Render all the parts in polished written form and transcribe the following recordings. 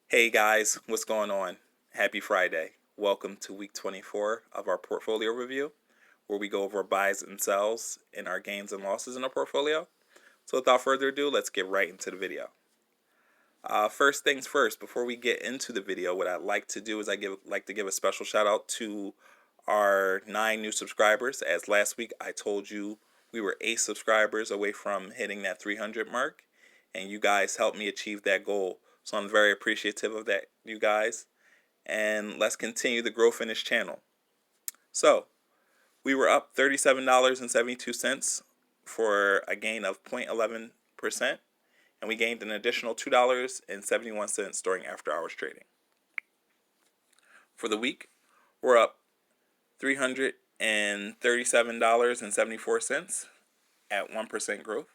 Hey guys, what's going on? Happy Friday. Welcome to week 24 of our portfolio review, where we go over buys and sells and our gains and losses in our portfolio. So without further ado, let's get right into the video. First things first, before we get into the video, what I'd like to do is like to give a special shout out to our 9 new subscribers. As last week I told you we were 8 subscribers away from hitting that 300 mark, and you guys helped me achieve that goal. So I'm very appreciative of that, you guys. And let's continue the growth in this channel. So we were up $37.72 for a gain of 0.11%, and we gained an additional $2.71 during after hours trading. For the week, we're up $337.74 at 1% growth.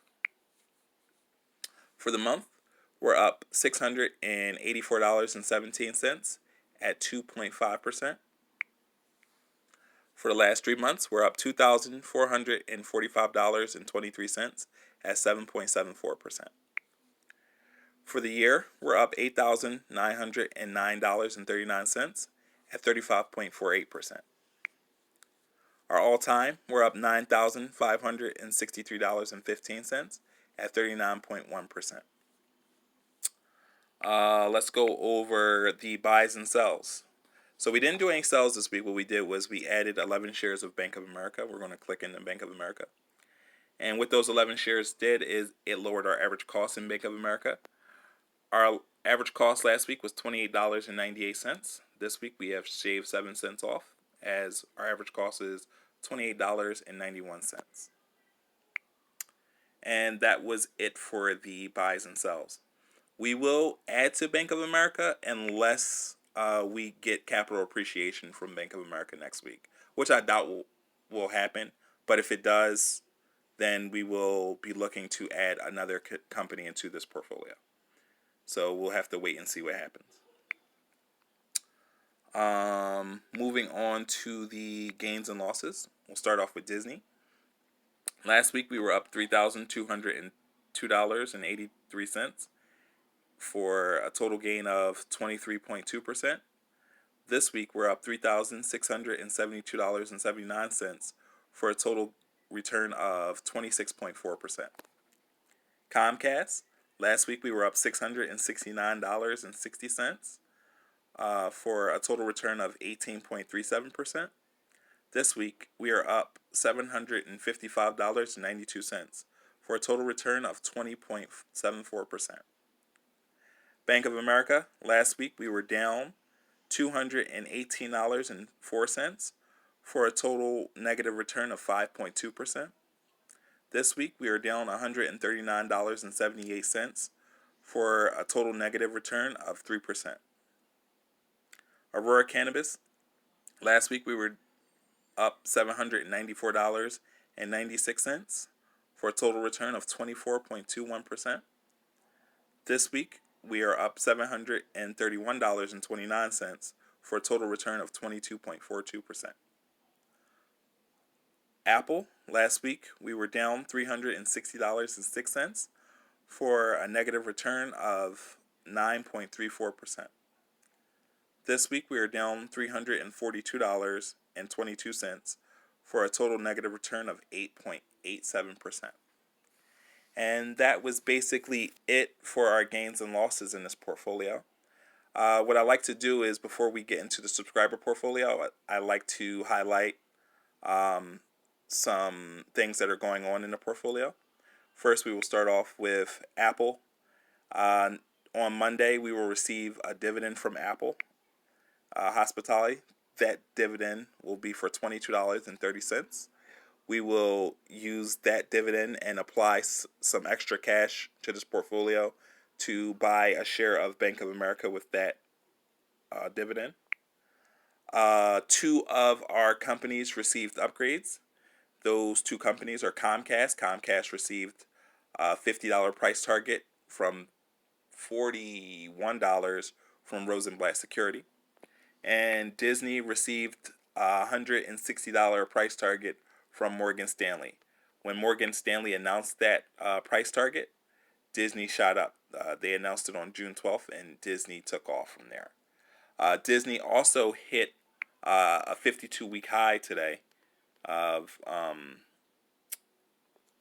For the month, we're up $684.17 at 2.5%. For the last 3 months, we're up $2,445.23 at 7.74%. For the year, we're up $8,909.39 at 35.48%. Our all-time, we're up $9,563.15 at 39.1%. Let's go over the buys and sells. So we didn't do any sells this week. What we did was we added 11 shares of Bank of America. We're going to click into Bank of America. And what those 11 shares did is it lowered our average cost in Bank of America. Our average cost last week was $28.98. This week we have shaved 7 cents off, as our average cost is $28.91. And that was it for the buys and sells. We will add to Bank of America unless we get capital appreciation from Bank of America next week, which I doubt will happen. But if it does, then we will be looking to add another company into this portfolio. So we'll have to wait and see what happens. Moving on to the gains and losses. We'll start off with Disney. Last week we were up $3,202.83 for a total gain of 23.2%. This week we're up $3,672.79 for a total return of 26.4%. Comcast. Last week we were up $669.60 for a total return of 18.37%. This week we are up $755.92 for a total return of 20.74%. Bank of America. Last week we were down $218.04 for a total negative return of 5.2%. This week we are down $139.78 for a total negative return of 3%. Aurora Cannabis. Last week we were up $794.96 for a total return of 24.21%. This week we are up $731.29 for a total return of 22.42%. Apple. Last week we were down $360.06 for a negative return of 9.34%. This week we are down $342.22 for a total negative return of 8.87%. And that was basically it for our gains and losses in this portfolio. What I like to do is, before we get into the subscriber portfolio, I like to highlight some things that are going on in the portfolio. First, we will start off with Apple. On Monday, we will receive a dividend from Apple Hospitality. That dividend will be for $22.30. We will use that dividend and apply some extra cash to this portfolio to buy a share of Bank of America with that dividend. 2 of our companies received upgrades. Those 2 companies are Comcast. Comcast received a $50 price target from $41 from Rosenblatt Security. And Disney received a $160 price target from Morgan Stanley. When Morgan Stanley announced that price target, Disney shot up. They announced it on June 12th, and Disney took off from there. Disney also hit a 52-week high today of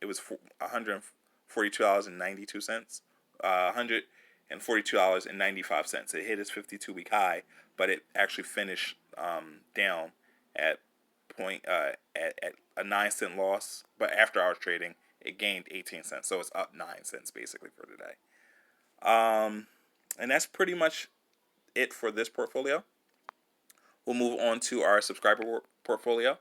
it was $142.92. $142.95. It hit its 52-week high, but it actually finished down at at a 9 cent loss. But after hours trading, it gained 18 cents, so it's up 9 cents basically for today. And that's pretty much it for this portfolio. We'll move on to our subscriber portfolio.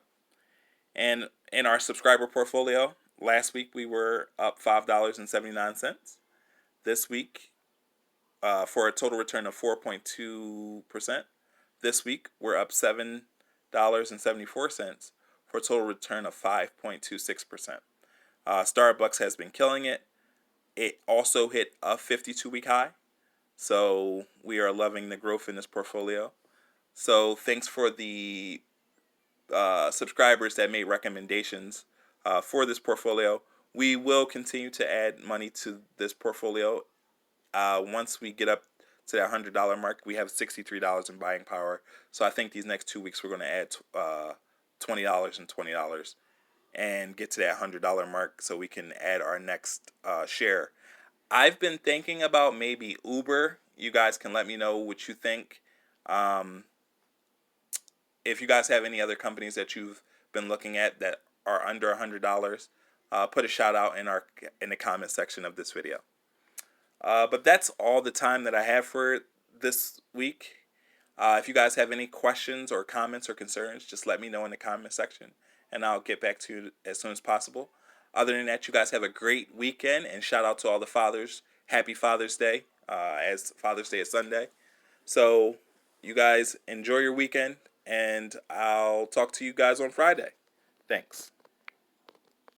And in our subscriber portfolio, last week we were up $5.79. This week, for a total return of 4.2%. This week, we're up $7.74 for a total return of 5.26%. Starbucks has been killing it. It also hit a 52-week high. So we are loving the growth in this portfolio. So thanks for the subscribers that made recommendations for this portfolio. We will continue to add money to this portfolio. Once we get up to that $100 mark, we have $63 in buying power. So I think these next 2 weeks we're going to add $20 and $20 and get to that $100 mark so we can add our next share. I've been thinking about maybe Uber. You guys can let me know what you think. If you guys have any other companies that you've been looking at that are under $100, put a shout out in the comment section of this video. But that's all the time that I have for this week. If you guys have any questions or comments or concerns, just let me know in the comment section, and I'll get back to you as soon as possible. Other than that, you guys have a great weekend, and shout out to all the fathers. Happy Father's Day, as Father's Day is Sunday. So you guys enjoy your weekend, and I'll talk to you guys on Friday. Thanks.